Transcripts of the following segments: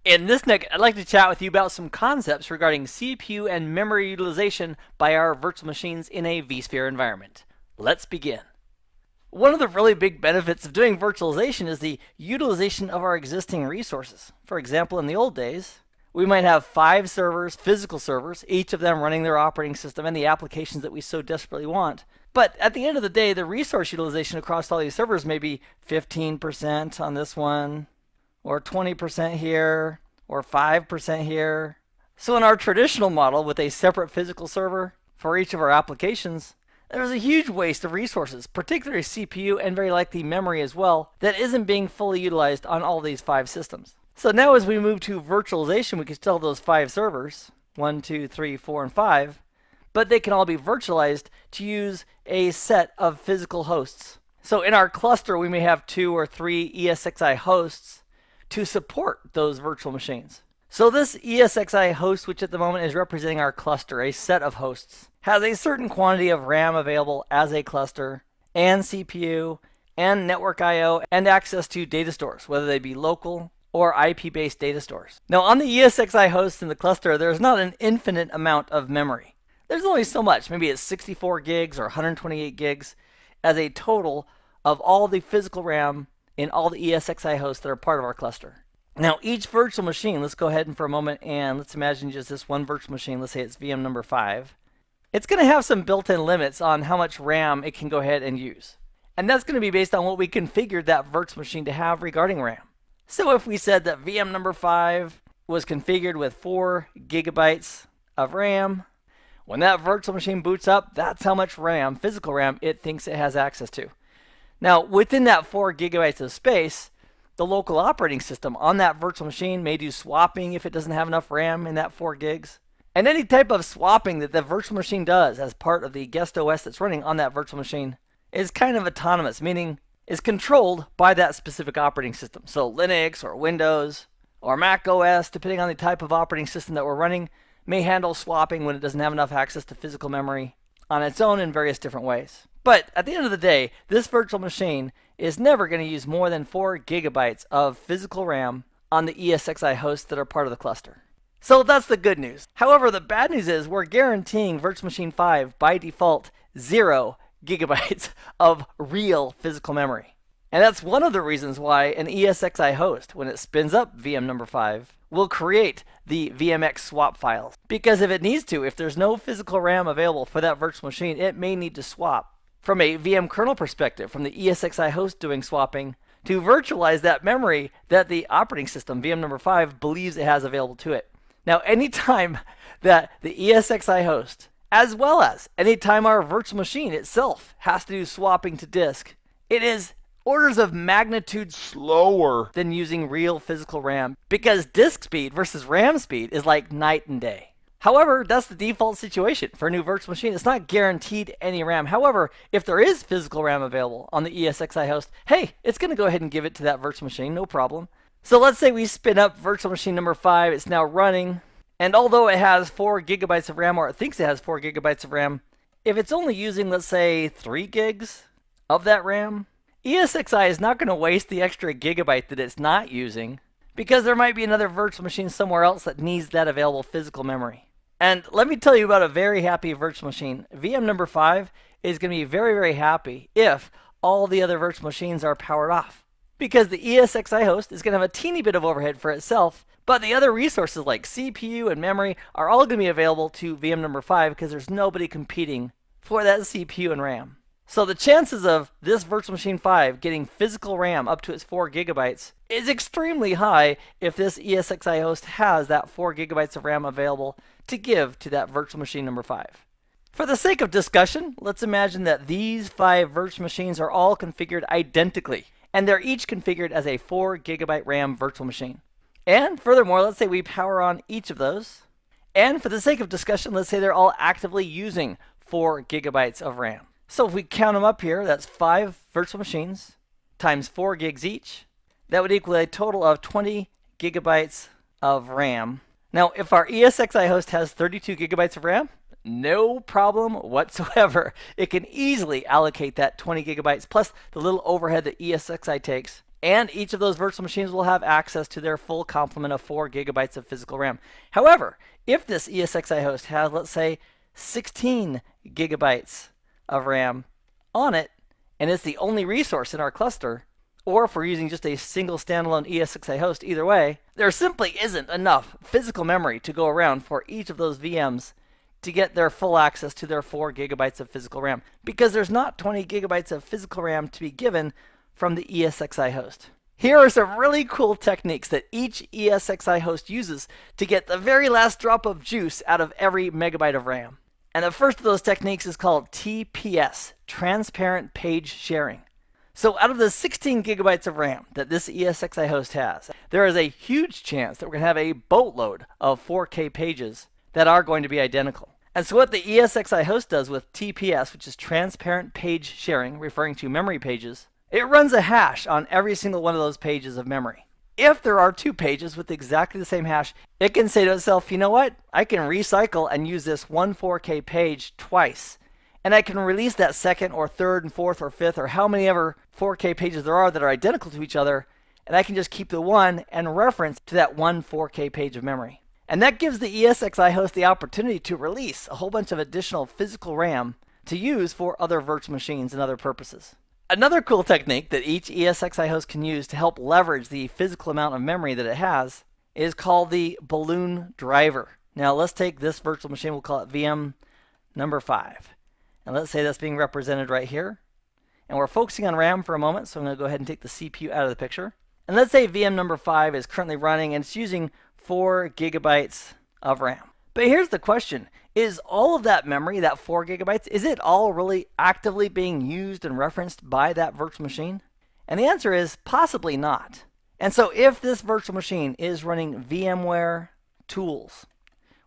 In this nick, I'd like to chat with you about some concepts regarding CPU and memory utilization by our virtual machines in a vSphere environment. Let's begin. One of the really big benefits of doing virtualization is the utilization of our existing resources. For example, in the old days, we might have 5 servers, physical servers, each of them running their operating system and the applications that we so desperately want. But at the end of the day, the resource utilization across all these servers may be 15% on this one, or 20% here, or 5% here. So in our traditional model with a separate physical server for each of our applications, there's a huge waste of resources, particularly CPU and very likely memory as well, that isn't being fully utilized on all these 5 systems. So now as we move to virtualization, we can still have those 5 servers, 1, 2, 3, 4, and 5, but they can all be virtualized to use a set of physical hosts. So in our cluster, we may have 2 or 3 ESXi hosts to support those virtual machines. So this ESXi host, which at the moment is representing our cluster, a set of hosts, has a certain quantity of RAM available as a cluster, and CPU, and network I/O, and access to data stores, whether they be local or IP-based data stores. Now on the ESXi host in the cluster, there's not an infinite amount of memory. There's only so much. Maybe it's 64 gigs or 128 gigs as a total of all the physical RAM in all the ESXi hosts that are part of our cluster. Now each virtual machine, let's go ahead and for a moment and let's imagine just this one virtual machine, let's say it's VM number 5. It's going to have some built-in limits on how much RAM it can go ahead and use. And that's going to be based on what we configured that virtual machine to have regarding RAM. So if we said that VM number 5 was configured with 4 gigabytes of RAM, when that virtual machine boots up, that's how much RAM, physical RAM, it thinks it has access to. Now, within that 4 gigabytes of space, the local operating system on that virtual machine may do swapping if it doesn't have enough RAM in that 4 gigs. And any type of swapping that the virtual machine does as part of the guest OS that's running on that virtual machine is kind of autonomous, meaning is controlled by that specific operating system. So Linux or Windows or Mac OS, depending on the type of operating system that we're running, may handle swapping when it doesn't have enough access to physical memory on its own in various different ways. But at the end of the day, this virtual machine is never going to use more than 4 gigabytes of physical RAM on the ESXi hosts that are part of the cluster. So that's the good news. However, the bad news is we're guaranteeing Virtual Machine 5 by default 0 gigabytes of real physical memory. And that's one of the reasons why an ESXi host, when it spins up VM number 5, will create the VMX swap files. Because if it needs to, if there's no physical RAM available for that virtual machine, it may need to swap from a VM kernel perspective, from the ESXi host doing swapping, to virtualize that memory that the operating system, VM number 5, believes it has available to it. Now, anytime that the ESXi host, as well as anytime our virtual machine itself has to do swapping to disk, it is orders of magnitude slower than using real physical RAM, because disk speed versus RAM speed is like night and day. However, that's the default situation for a new virtual machine. It's not guaranteed any RAM. However, if there is physical RAM available on the ESXi host, hey, it's going to go ahead and give it to that virtual machine, no problem. So let's say we spin up virtual machine number 5. It's now running. And although it has 4 gigabytes of RAM, or it thinks it has 4 gigabytes of RAM, if it's only using, let's say, 3 gigs of that RAM, ESXi is not going to waste the extra gigabyte that it's not using, because there might be another virtual machine somewhere else that needs that available physical memory. And let me tell you about a very happy virtual machine. VM number 5 is going to be very, very happy if all the other virtual machines are powered off. Because the ESXi host is going to have a teeny bit of overhead for itself, but the other resources like CPU and memory are all going to be available to VM number 5 because there's nobody competing for that CPU and RAM. So the chances of this virtual machine 5 getting physical RAM up to its 4 gigabytes is extremely high if this ESXi host has that 4 gigabytes of RAM available to give to that virtual machine number 5. For the sake of discussion, let's imagine that these 5 virtual machines are all configured identically, and they're each configured as a 4 gigabyte RAM virtual machine. And furthermore, let's say we power on each of those, and for the sake of discussion, let's say they're all actively using 4 gigabytes of RAM. So if we count them up here, that's 5 virtual machines times 4 gigs each. That would equal a total of 20 gigabytes of RAM. Now, if our ESXi host has 32 gigabytes of RAM, no problem whatsoever. It can easily allocate that 20 gigabytes plus the little overhead that ESXi takes And each of those virtual machines will have access to their full complement of 4 gigabytes of physical RAM. However, if this ESXi host has, let's say, 16 gigabytes of RAM on it, and it's the only resource in our cluster, or if we're using just a single standalone ESXi host, either way, there simply isn't enough physical memory to go around for each of those VMs to get their full access to their 4 gigabytes of physical RAM, because there's not 20 gigabytes of physical RAM to be given from the ESXi host. Here are some really cool techniques that each ESXi host uses to get the very last drop of juice out of every megabyte of RAM. And the first of those techniques is called TPS, Transparent Page Sharing. So out of the 16 gigabytes of RAM that this ESXi host has, there is a huge chance that we're going to have a boatload of 4K pages that are going to be identical. And so what the ESXi host does with TPS, which is Transparent Page Sharing, referring to memory pages, it runs a hash on every single one of those pages of memory. If there are 2 pages with exactly the same hash, it can say to itself, you know what? I can recycle and use this one 4K page twice. And I can release that second or third and fourth or fifth or how many ever 4K pages there are that are identical to each other. And I can just keep the one and reference to that one 4K page of memory. And that gives the ESXi host the opportunity to release a whole bunch of additional physical RAM to use for other virtual machines and other purposes. Another cool technique that each ESXi host can use to help leverage the physical amount of memory that it has is called the balloon driver. Now let's take this virtual machine, we'll call it VM number 5. And let's say that's being represented right here. And we're focusing on RAM for a moment, so I'm going to go ahead and take the CPU out of the picture. And let's say VM number 5 is currently running and it's using 4 gigabytes of RAM. But here's the question. Is all of that memory, that 4 gigabytes, is it all really actively being used and referenced by that virtual machine? And the answer is possibly not. And so if this virtual machine is running VMware tools,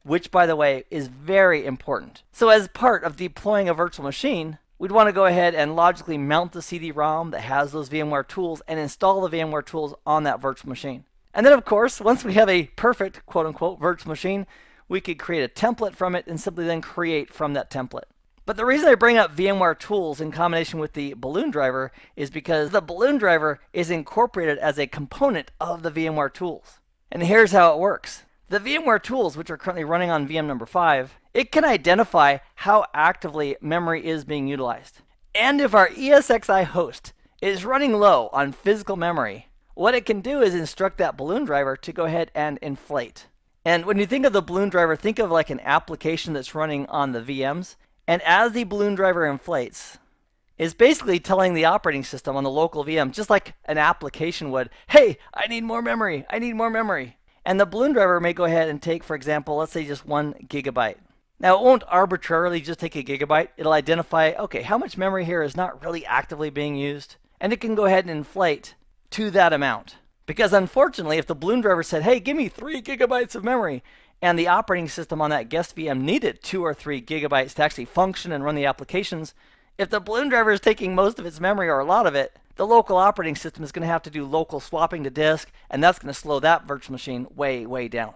which by the way is very important. So as part of deploying a virtual machine, we'd want to go ahead and logically mount the CD-ROM that has those VMware tools and install the VMware tools on that virtual machine. And then of course, once we have a perfect quote-unquote virtual machine, we could create a template from it and simply then create from that template. But the reason I bring up VMware tools in combination with the balloon driver is because the balloon driver is incorporated as a component of the VMware tools. And here's how it works. The VMware tools, which are currently running on VM number 5, it can identify how actively memory is being utilized. And if our ESXi host is running low on physical memory, what it can do is instruct that balloon driver to go ahead and inflate. And when you think of the balloon driver, think of like an application that's running on the VMs. And as the balloon driver inflates, it's basically telling the operating system on the local VM, just like an application would, hey, I need more memory, I need more memory. And the balloon driver may go ahead and take, for example, let's say just 1 gigabyte. Now, it won't arbitrarily just take a gigabyte. It'll identify, okay, how much memory here is not really actively being used. And it can go ahead and inflate to that amount. Because unfortunately, if the balloon driver said, hey, give me 3 gigabytes of memory, and the operating system on that guest VM needed 2 or 3 gigabytes to actually function and run the applications, if the balloon driver is taking most of its memory or a lot of it, the local operating system is going to have to do local swapping to disk, and that's going to slow that virtual machine way, way down.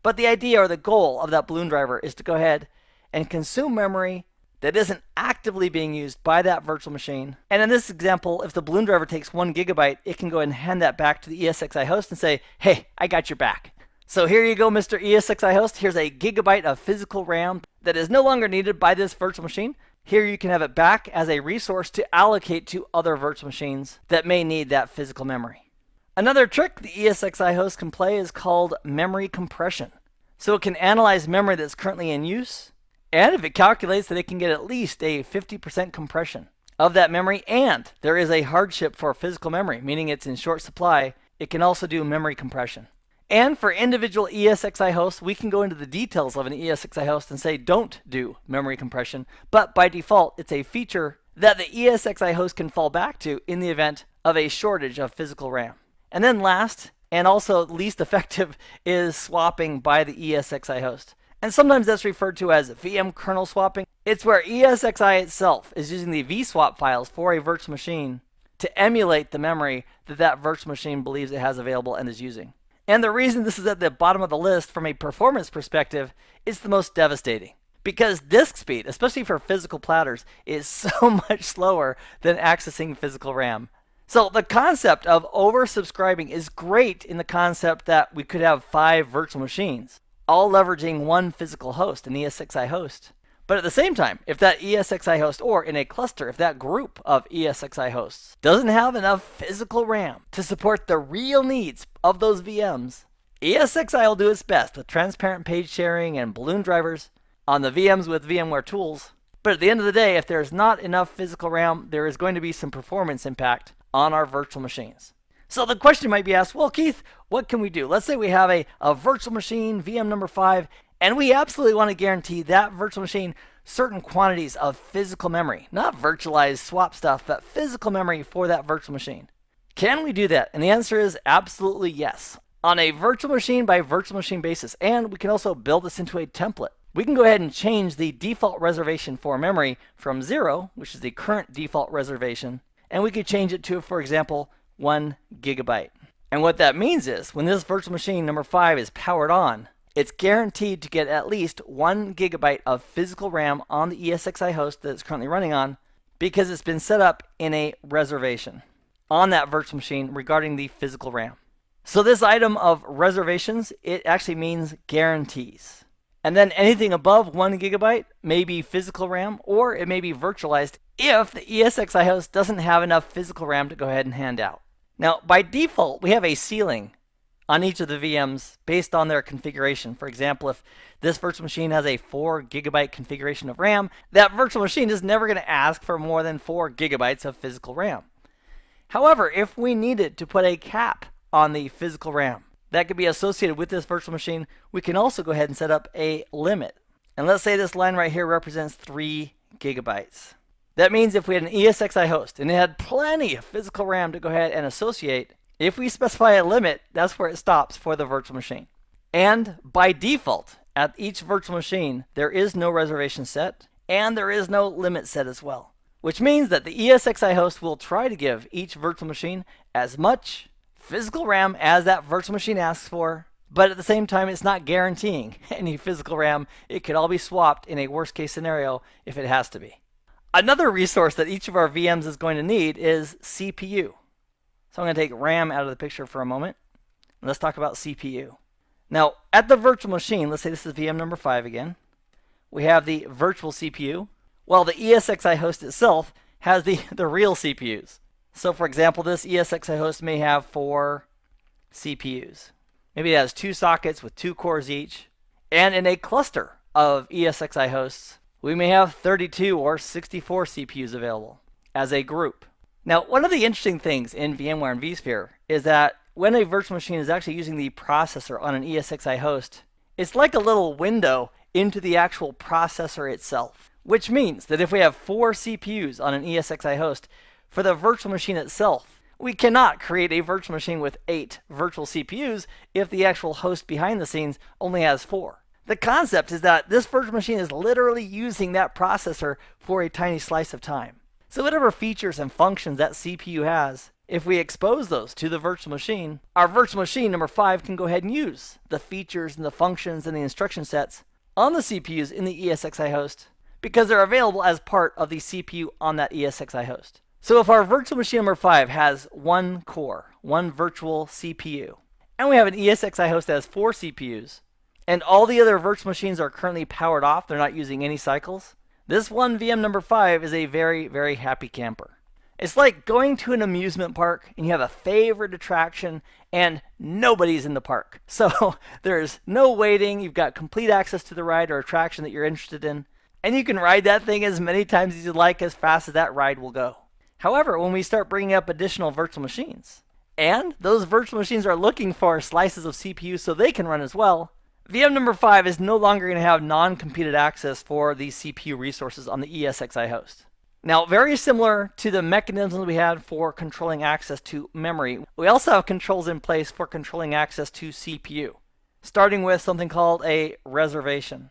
But the idea or the goal of that balloon driver is to go ahead and consume memory that isn't actively being used by that virtual machine. And in this example, if the balloon driver takes 1 gigabyte, it can go ahead and hand that back to the ESXi host and say, hey, I got your back. So here you go, Mr. ESXi host. Here's a gigabyte of physical RAM that is no longer needed by this virtual machine. Here you can have it back as a resource to allocate to other virtual machines that may need that physical memory. Another trick the ESXi host can play is called memory compression. So it can analyze memory that's currently in use, and if it calculates that it can get at least a 50% compression of that memory, and there is a hardship for physical memory, meaning it's in short supply, it can also do memory compression. And for individual ESXi hosts, we can go into the details of an ESXi host and say don't do memory compression, but by default, it's a feature that the ESXi host can fall back to in the event of a shortage of physical RAM. And then last, and also least effective, is swapping by the ESXi host. And sometimes that's referred to as VM kernel swapping. It's where ESXi itself is using the vswap files for a virtual machine to emulate the memory that that virtual machine believes it has available and is using. And the reason this is at the bottom of the list from a performance perspective is the most devastating. Because disk speed, especially for physical platters, is so much slower than accessing physical RAM. So the concept of oversubscribing is great in the concept that we could have 5 virtual machines, all leveraging one physical host, an ESXi host. But at the same time, if that ESXi host, or in a cluster, if that group of ESXi hosts doesn't have enough physical RAM to support the real needs of those VMs, ESXi will do its best with transparent page sharing and balloon drivers on the VMs with VMware tools. But at the end of the day, if there's not enough physical RAM, there is going to be some performance impact on our virtual machines. So the question might be asked, well, Keith, what can we do? Let's say we have a virtual machine, VM number 5, and we absolutely want to guarantee that virtual machine certain quantities of physical memory, not virtualized swap stuff, but physical memory for that virtual machine. Can we do that? And the answer is absolutely yes. On a virtual machine by virtual machine basis, and we can also build this into a template. We can go ahead and change the default reservation for memory from 0, which is the current default reservation, and we could change it to, for example, 1 gigabyte. And what that means is, when this virtual machine number 5 is powered on, it's guaranteed to get at least 1 gigabyte of physical RAM on the ESXi host that it's currently running on, because it's been set up in a reservation on that virtual machine regarding the physical RAM. So this item of reservations, it actually means guarantees. And then anything above 1 gigabyte may be physical RAM, or it may be virtualized if the ESXi host doesn't have enough physical RAM to go ahead and hand out. Now, by default, we have a ceiling on each of the VMs based on their configuration. For example, if this virtual machine has a 4 gigabyte configuration of RAM, that virtual machine is never going to ask for more than 4 gigabytes of physical RAM. However, if we needed to put a cap on the physical RAM that could be associated with this virtual machine, we can also go ahead and set up a limit. And let's say this line right here represents 3 gigabytes. That means if we had an ESXi host and it had plenty of physical RAM to go ahead and associate, if we specify a limit, that's where it stops for the virtual machine. And by default, at each virtual machine, there is no reservation set, and there is no limit set as well. Which means that the ESXi host will try to give each virtual machine as much physical RAM as that virtual machine asks for, but at the same time, it's not guaranteeing any physical RAM. It could all be swapped in a worst case scenario if it has to be. Another resource that each of our VMs is going to need is CPU. So I'm going to take RAM out of the picture for a moment. And let's talk about CPU. Now, at the virtual machine, let's say this is VM number 5 again. We have the virtual CPU, while the ESXi host itself has the real CPUs. So for example, this ESXi host may have 4 CPUs. Maybe it has 2 sockets with 2 cores each. And in a cluster of ESXi hosts, we may have 32 or 64 CPUs available as a group. Now, one of the interesting things in VMware and vSphere is that when a virtual machine is actually using the processor on an ESXi host, it's like a little window into the actual processor itself. Which means that if we have 4 CPUs on an ESXi host, for the virtual machine itself, we cannot create a virtual machine with 8 virtual CPUs if the actual host behind the scenes only has 4. The concept is that this virtual machine is literally using that processor for a tiny slice of time. So whatever features and functions that CPU has, if we expose those to the virtual machine, our virtual machine number 5 can go ahead and use the features and the functions and the instruction sets on the CPUs in the ESXi host because they're available as part of the CPU on that ESXi host. So if our virtual machine number 5 has 1 core, 1 virtual CPU, and we have an ESXi host that has 4 CPUs, and all the other virtual machines are currently powered off, they're not using any cycles, this one VM number 5 is a very, very happy camper. It's like going to an amusement park and you have a favorite attraction and nobody's in the park. So there's no waiting, you've got complete access to the ride or attraction that you're interested in, and you can ride that thing as many times as you like, as fast as that ride will go. However, when we start bringing up additional virtual machines, and those virtual machines are looking for slices of CPU so they can run as well, VM number 5 is no longer going to have non-competed access for these CPU resources on the ESXi host. Now, very similar to the mechanisms we had for controlling access to memory, we also have controls in place for controlling access to CPU, starting with something called a reservation.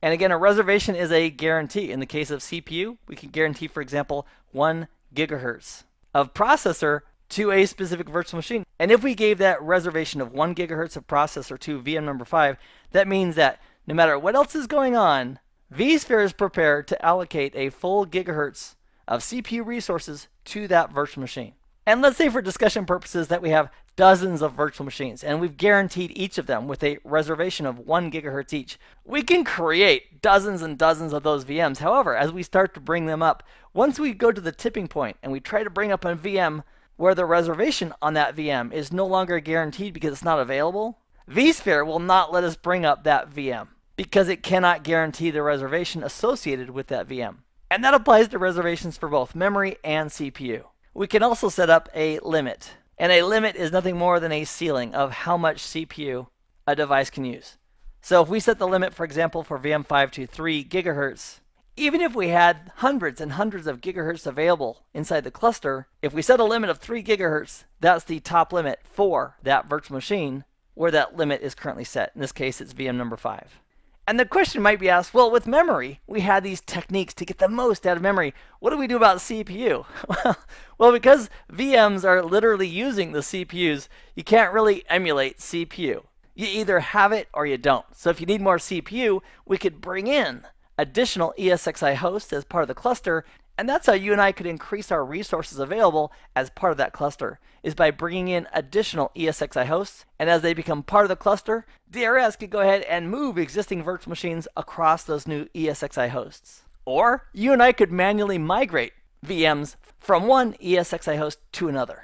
And again, a reservation is a guarantee. In the case of CPU, we can guarantee, for example, 1 gigahertz of processor to a specific virtual machine. And if we gave that reservation of 1 gigahertz of processor to VM number 5, that means that no matter what else is going on, vSphere is prepared to allocate a full gigahertz of CPU resources to that virtual machine. And let's say for discussion purposes that we have dozens of virtual machines, and we've guaranteed each of them with a reservation of 1 gigahertz each. We can create dozens and dozens of those VMs. However, as we start to bring them up, once we go to the tipping point and we try to bring up a VM where the reservation on that VM is no longer guaranteed because it's not available, vSphere will not let us bring up that VM because it cannot guarantee the reservation associated with that VM. And that applies to reservations for both memory and CPU. We can also set up a limit. And a limit is nothing more than a ceiling of how much CPU a device can use. So if we set the limit, for example, for VM5 to 3 gigahertz, even if we had hundreds and hundreds of gigahertz available inside the cluster, if we set a limit of 3 gigahertz, that's the top limit for that virtual machine where that limit is currently set. In this case, it's VM number 5. And the question might be asked, well, with memory, we had these techniques to get the most out of memory. What do we do about CPU? Well, because VMs are literally using the CPUs, you can't really emulate CPU. You either have it or you don't. So if you need more CPU, we could bring in additional ESXi hosts as part of the cluster, and that's how you and I could increase our resources available as part of that cluster, is by bringing in additional ESXi hosts, and as they become part of the cluster, DRS could go ahead and move existing virtual machines across those new ESXi hosts. Or you and I could manually migrate VMs from one ESXi host to another.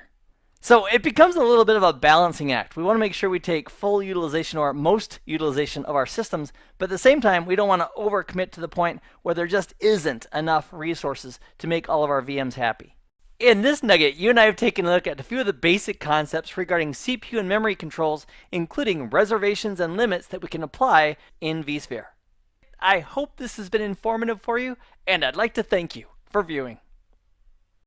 So it becomes a little bit of a balancing act. We want to make sure we take full utilization or most utilization of our systems, but at the same time, we don't want to overcommit to the point where there just isn't enough resources to make all of our VMs happy. In this nugget, you and I have taken a look at a few of the basic concepts regarding CPU and memory controls, including reservations and limits that we can apply in vSphere. I hope this has been informative for you, and I'd like to thank you for viewing.